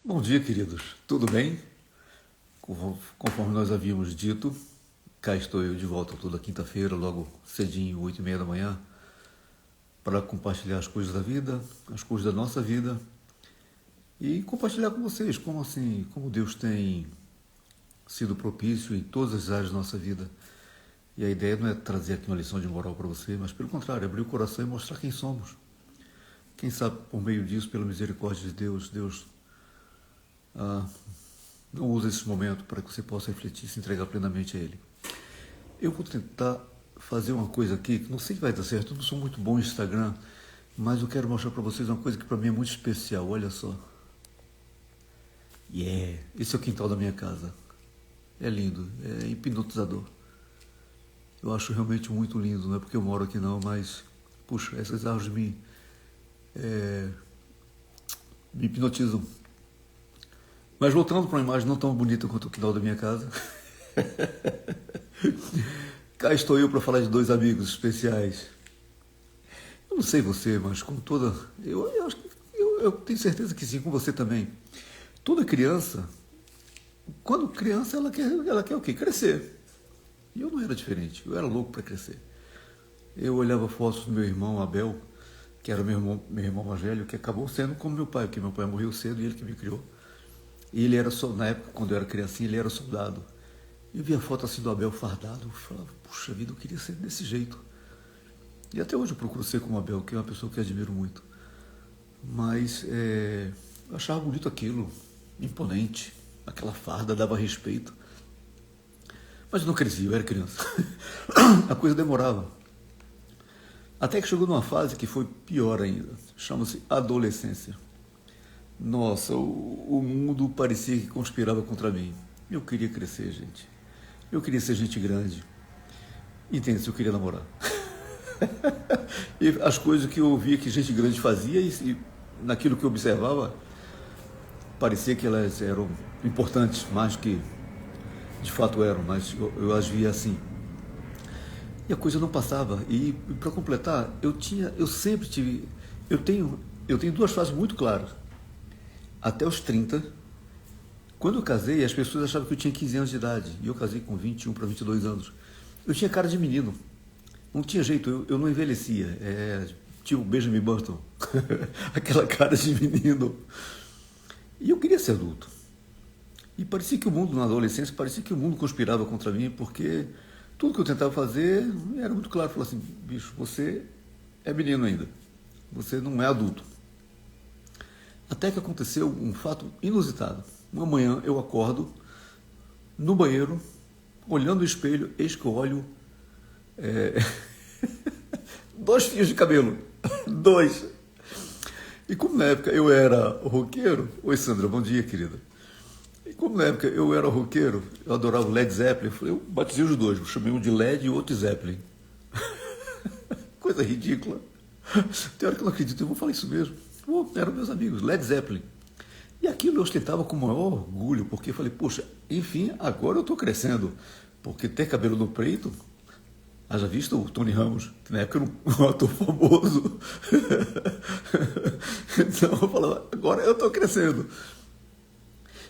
Bom dia, queridos. Tudo bem? Conforme nós havíamos dito, cá estou eu de volta toda quinta-feira, logo cedinho, 8h30 da manhã, para compartilhar as coisas da vida, as coisas da nossa vida e compartilhar com vocês como Deus tem sido propício em todas as áreas da nossa vida. E a ideia não é trazer aqui uma lição de moral para você, mas pelo contrário, abrir o coração e mostrar quem somos. Quem sabe por meio disso, pela misericórdia de Deus, não usa esse momento para que você possa refletir e se entregar plenamente a Ele. Eu vou tentar fazer uma coisa aqui, que não sei se vai dar certo, eu não sou muito bom no Instagram, mas eu quero mostrar para vocês uma coisa que para mim é muito especial, olha só. Esse é o quintal da minha casa. É lindo, é hipnotizador. Eu acho realmente muito lindo, não é porque eu moro aqui não, mas, puxa, essas árvores me hipnotizam. Mas voltando para uma imagem não tão bonita quanto o quintal da minha casa, cá estou eu para falar de dois amigos especiais. Eu não sei você, mas com toda... Eu tenho certeza que sim, com você também. Toda criança, quando criança, ela quer o quê? Crescer. E eu não era diferente, eu era louco para crescer. Eu olhava fotos do meu irmão Abel, que era meu irmão mais velho, que acabou sendo como meu pai, porque meu pai morreu cedo e ele que me criou. E ele era, na época, quando eu era criancinha, ele era soldado. Eu via a foto assim do Abel fardado, eu falava, puxa vida, eu queria ser desse jeito. E até hoje eu procuro ser como o Abel, que é uma pessoa que eu admiro muito. Mas eu achava bonito aquilo, imponente, aquela farda dava respeito. Mas eu não crescia, eu era criança. A coisa demorava. Até que chegou numa fase que foi pior ainda, chama-se adolescência. Nossa, o mundo parecia que conspirava contra mim. Eu queria crescer, gente. Eu queria ser gente grande. Entende-se, eu queria namorar. E as coisas que eu via que gente grande fazia e naquilo que eu observava, parecia que elas eram importantes, mais que de fato eram, mas eu as via assim. E a coisa não passava. E para completar, eu sempre tive... Eu tenho duas fases muito claras. Até os 30, quando eu casei, as pessoas achavam que eu tinha 15 anos de idade. E eu casei com 21 para 22 anos. Eu tinha cara de menino. Não tinha jeito, eu não envelhecia. Tipo Benjamin Button. Aquela cara de menino. E eu queria ser adulto. E parecia que o mundo, na adolescência, parecia que o mundo conspirava contra mim, porque tudo que eu tentava fazer era muito claro. Eu falava assim, bicho, você é menino ainda. Você não é adulto. Até que aconteceu um fato inusitado. Uma manhã eu acordo no banheiro, olhando o espelho, eis que eu olho 2 fios de cabelo. 2. E como na época eu era roqueiro... Oi, Sandra, bom dia, querida. E como na época eu era roqueiro, eu adorava o Led Zeppelin, eu batizei os dois, eu chamei um de Led e o outro de Zeppelin. Coisa ridícula. Tem hora que eu não acredito, eu vou falar isso mesmo. Eram meus amigos, Led Zeppelin. E aquilo eu ostentava com o maior orgulho, porque eu falei, poxa, enfim, agora eu estou crescendo. Porque ter cabelo no peito, haja visto o Tony Ramos, que na época era um ator famoso. Então eu falava, agora eu estou crescendo.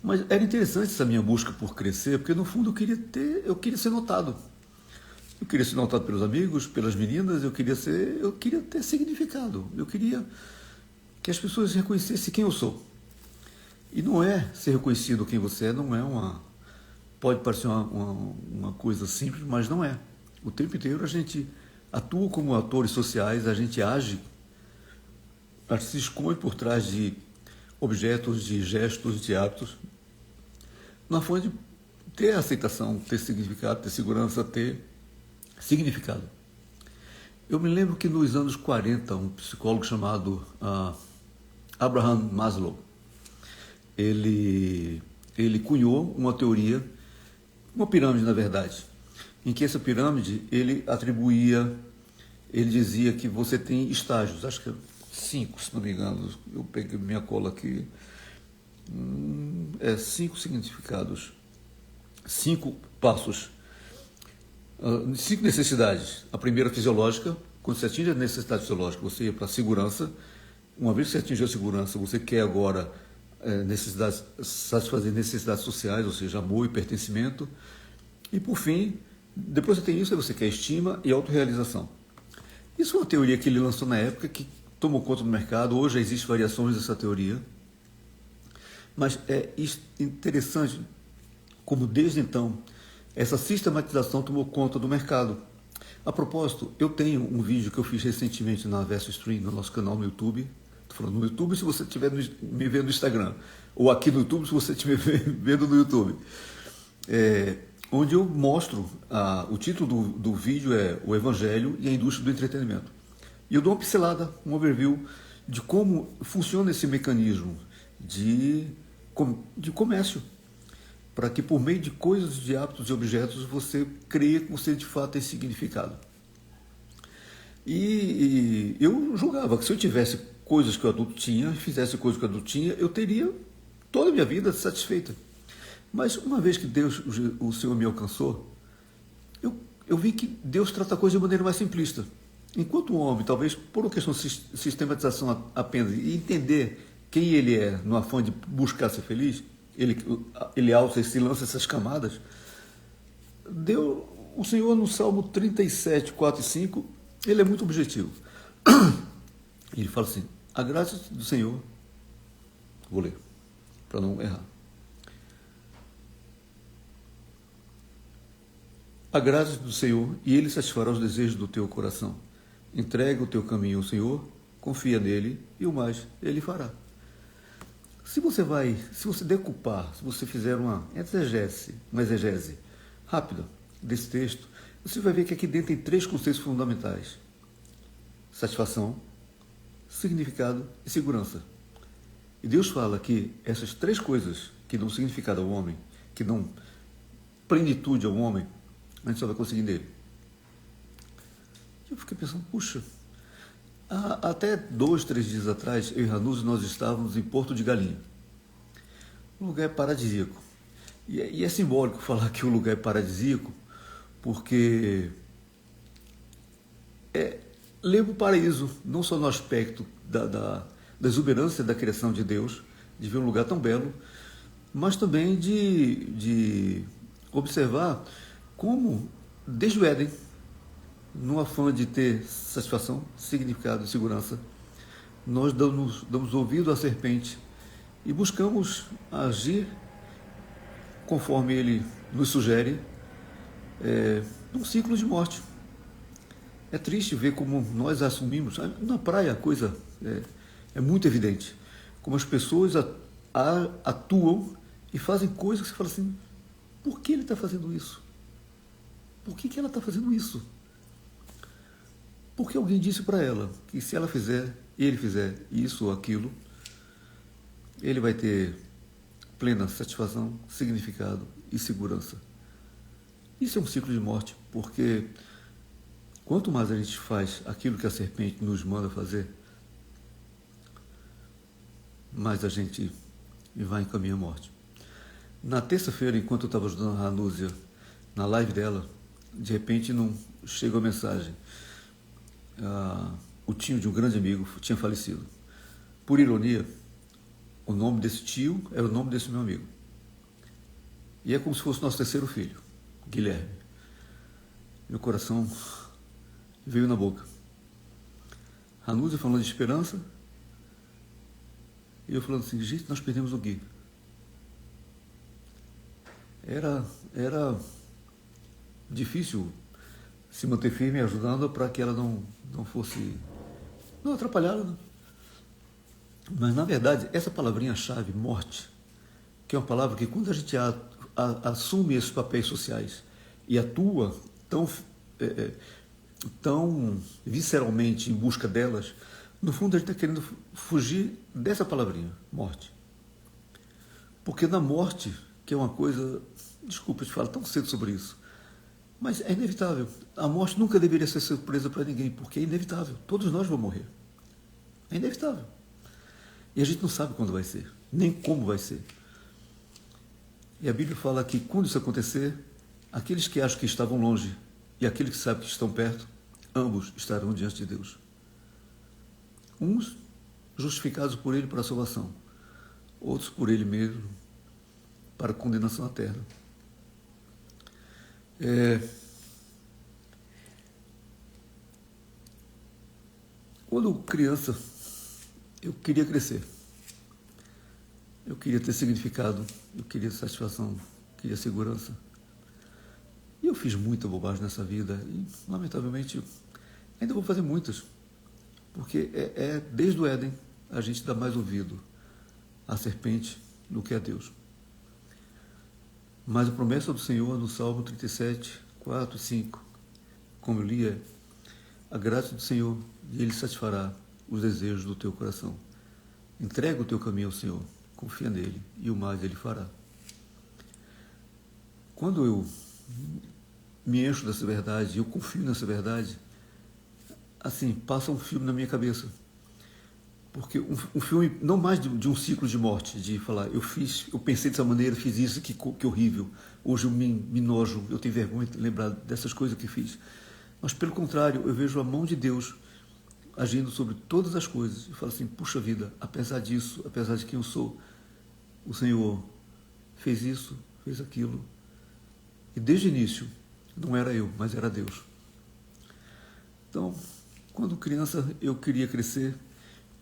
Mas era interessante essa minha busca por crescer, porque no fundo eu queria ser notado. Eu queria ser notado pelos amigos, pelas meninas, eu queria ter significado. Eu queria que as pessoas reconhecessem quem eu sou. E não é ser reconhecido quem você é, não é pode parecer uma coisa simples, mas não é. O tempo inteiro a gente atua como atores sociais, a gente age, a gente se esconde por trás de objetos, de gestos, de hábitos, na forma de ter aceitação, ter significado, ter segurança, ter significado. Eu me lembro que nos anos 40, um psicólogo chamado Abraham Maslow, ele cunhou uma teoria, uma pirâmide na verdade, em que essa pirâmide ele dizia que você tem estágios, acho que 5, se não me engano, eu peguei minha cola aqui, 5 significados, 5 passos, 5 necessidades. A primeira fisiológica, quando você atinge a necessidade fisiológica, você ia para a segurança. Uma vez que você atingiu a segurança, você quer agora satisfazer necessidades sociais, ou seja, amor e pertencimento. E por fim, depois você tem isso, aí você quer estima e autorrealização. Isso é uma teoria que ele lançou na época, que tomou conta do mercado. Hoje já existem variações dessa teoria. Mas é interessante como desde então essa sistematização tomou conta do mercado. A propósito, eu tenho um vídeo que eu fiz recentemente na Verso Stream, no nosso canal no YouTube. Estou falando no YouTube se você estiver me vendo no Instagram, ou aqui no YouTube se você estiver vendo no YouTube. Onde eu mostro, o título do vídeo é O Evangelho e a Indústria do Entretenimento. E eu dou uma pincelada, um overview de como funciona esse mecanismo de comércio, para que por meio de coisas, de hábitos e objetos você crie que você de fato tem significado. E eu julgava que se eu tivesse coisas que o adulto tinha, fizesse coisas que o adulto tinha, eu teria toda a minha vida satisfeita. Mas uma vez que Deus, o Senhor me alcançou, eu vi que Deus trata a coisa de maneira mais simplista. Enquanto o homem, talvez por uma questão de sistematização apenas, e entender quem ele é no afã de buscar ser feliz, ele alça e se lança essas camadas, o Senhor no Salmo 37, 4 e 5, ele é muito objetivo. Ele fala assim, a graça do Senhor, vou ler, para não errar. A graça do Senhor, e Ele satisfará os desejos do teu coração. Entrega o teu caminho ao Senhor, confia nele, e o mais Ele fará. Se você decupar, se você fizer uma exegese rápida desse texto, você vai ver que aqui dentro tem 3 conceitos fundamentais: satisfação, significado e segurança. E Deus fala que essas 3 coisas que dão significado ao homem, que dão plenitude ao homem, a gente só vai conseguir nele. Eu fiquei pensando, puxa, até 2, 3 dias atrás, eu e Ranuz, nós estávamos em Porto de Galinha. Um lugar paradisíaco. E é simbólico falar que o lugar é paradisíaco, porque lembra o paraíso, não só no aspecto da exuberância da criação de Deus, de ver um lugar tão belo, mas também de observar como, desde o Éden, no afã de ter satisfação, significado e segurança, nós damos ouvido à serpente e buscamos agir conforme ele nos sugere, num ciclo de morte. É triste ver como nós assumimos. Na praia a coisa é muito evidente. Como as pessoas atuam e fazem coisas que você fala assim, por que ele está fazendo isso? Por que ela está fazendo isso? Porque alguém disse para ela que se ela fizer, ele fizer isso ou aquilo, ele vai ter plena satisfação, significado e segurança. Isso é um ciclo de morte, porque quanto mais a gente faz aquilo que a serpente nos manda fazer, mais a gente vai em caminho à morte. Na terça-feira, enquanto eu estava ajudando a Ranúzia na live dela, de repente não chegou a mensagem. O tio de um grande amigo tinha falecido. Por ironia, o nome desse tio era o nome desse meu amigo. E é como se fosse nosso terceiro filho, Guilherme. Meu coração veio na boca. Ranúzia falando de esperança, e eu falando assim, gente, nós perdemos o Gui. Era difícil se manter firme ajudando para que ela não fosse atrapalhada, né? Mas na verdade essa palavrinha-chave, morte, que é uma palavra que quando a gente assume esses papéis sociais e atua tão visceralmente em busca delas, no fundo a gente está querendo fugir dessa palavrinha, morte. Porque na morte, que é uma coisa, desculpa, eu te falo tão cedo sobre isso, mas é inevitável. A morte nunca deveria ser surpresa para ninguém, porque é inevitável. Todos nós vamos morrer. É inevitável. E a gente não sabe quando vai ser, nem como vai ser. E a Bíblia fala que quando isso acontecer, aqueles que acham que estavam longe e aqueles que sabem que estão perto, ambos estarão diante de Deus. Uns justificados por Ele para a salvação, outros por ele mesmo, para condenação eterna. Quando criança, eu queria crescer. Eu queria ter significado, eu queria satisfação, queria segurança. E eu fiz muita bobagem nessa vida e, lamentavelmente, ainda vou fazer muitas. Porque desde o Éden, a gente dá mais ouvido à serpente do que a Deus. Mas a promessa do Senhor no Salmo 37, 4 e 5, como eu li, é: a graça do Senhor e Ele satisfará os desejos do teu coração. Entrega o teu caminho ao Senhor, confia nele e o mais Ele fará. Quando eu me encho dessa verdade, eu confio nessa verdade, assim, passa um filme na minha cabeça. Porque um filme, não mais de um ciclo de morte, de falar, eu pensei dessa maneira, fiz isso, que horrível, hoje eu me nojo, eu tenho vergonha de lembrar dessas coisas que fiz. Mas, pelo contrário, eu vejo a mão de Deus agindo sobre todas as coisas. E falo assim, puxa vida, apesar disso, apesar de quem eu sou, o Senhor fez isso, fez aquilo. E desde o início, não era eu, mas era Deus. Então, quando criança, eu queria crescer.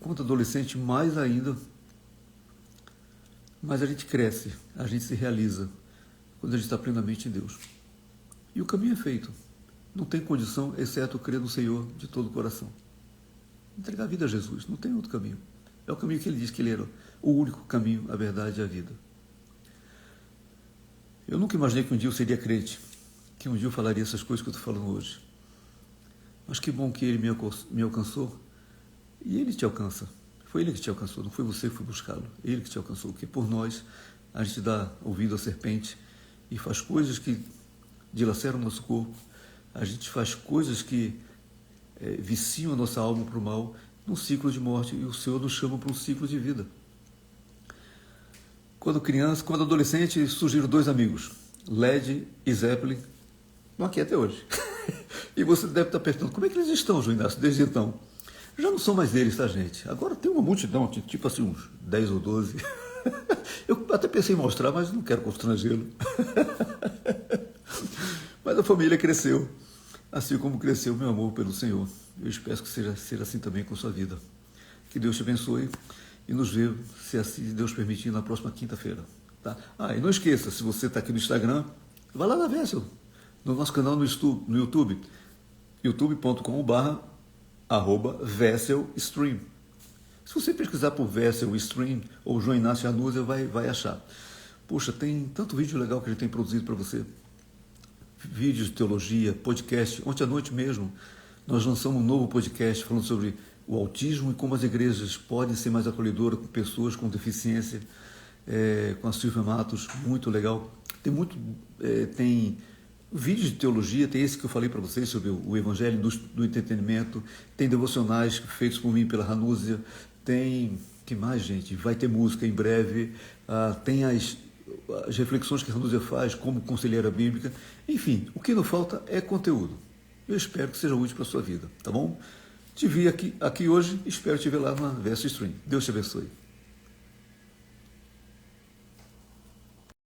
Quando adolescente, mais ainda. Mas a gente cresce, a gente se realiza quando a gente está plenamente em Deus. E o caminho é feito. Não tem condição, exceto crer no Senhor de todo o coração. Entregar a vida a Jesus, não tem outro caminho. É o caminho que Ele diz que Ele era o único caminho, a verdade e a vida. Eu nunca imaginei que um dia eu seria crente, que um dia eu falaria essas coisas que eu estou falando hoje. Mas que bom que Ele me alcançou. E Ele te alcança. Foi Ele que te alcançou, não foi você que foi buscá-lo. Ele que te alcançou, porque por nós a gente dá ouvido à serpente e faz coisas que dilaceram o nosso corpo, a gente faz coisas que viciam a nossa alma para o mal, num ciclo de morte, e o Senhor nos chama para um ciclo de vida. Quando criança, quando adolescente, surgiram dois amigos, Led e Zeppelin, estão aqui até hoje. E você deve estar perguntando, como é que eles estão, João Inácio, desde então? Já não são mais deles, tá, gente? Agora tem uma multidão, tipo assim, uns 10 ou 12. Eu até pensei em mostrar, mas não quero constrangê-lo. Mas a família cresceu, assim como cresceu o meu amor pelo Senhor. Eu espero que seja assim também com a sua vida. Que Deus te abençoe e nos vê, se assim Deus permitir, na próxima quinta-feira. Tá? E não esqueça, se você está aqui no Instagram, vai lá na Vessel, no nosso canal no YouTube, youtube.com/VesselStream. Se você pesquisar por Vessel Stream ou João Inácio Janúzia, vai achar. Poxa, tem tanto vídeo legal que a gente tem produzido para você. Vídeos de teologia, podcast. Ontem à noite mesmo, nós lançamos um novo podcast falando sobre o autismo e como as igrejas podem ser mais acolhedoras com pessoas com deficiência, com a Silvia Matos, muito legal. Tem vídeos de teologia, tem esse que eu falei para vocês sobre o Evangelho do Entretenimento, tem devocionais feitos por mim pela Ranúzia, tem, que mais, gente? Vai ter música em breve, tem as reflexões que a Ranúzia faz como conselheira bíblica, enfim, o que não falta é conteúdo. Eu espero que seja útil para a sua vida, tá bom? Te vi aqui hoje, espero te ver lá na Vessel Stream. Deus te abençoe.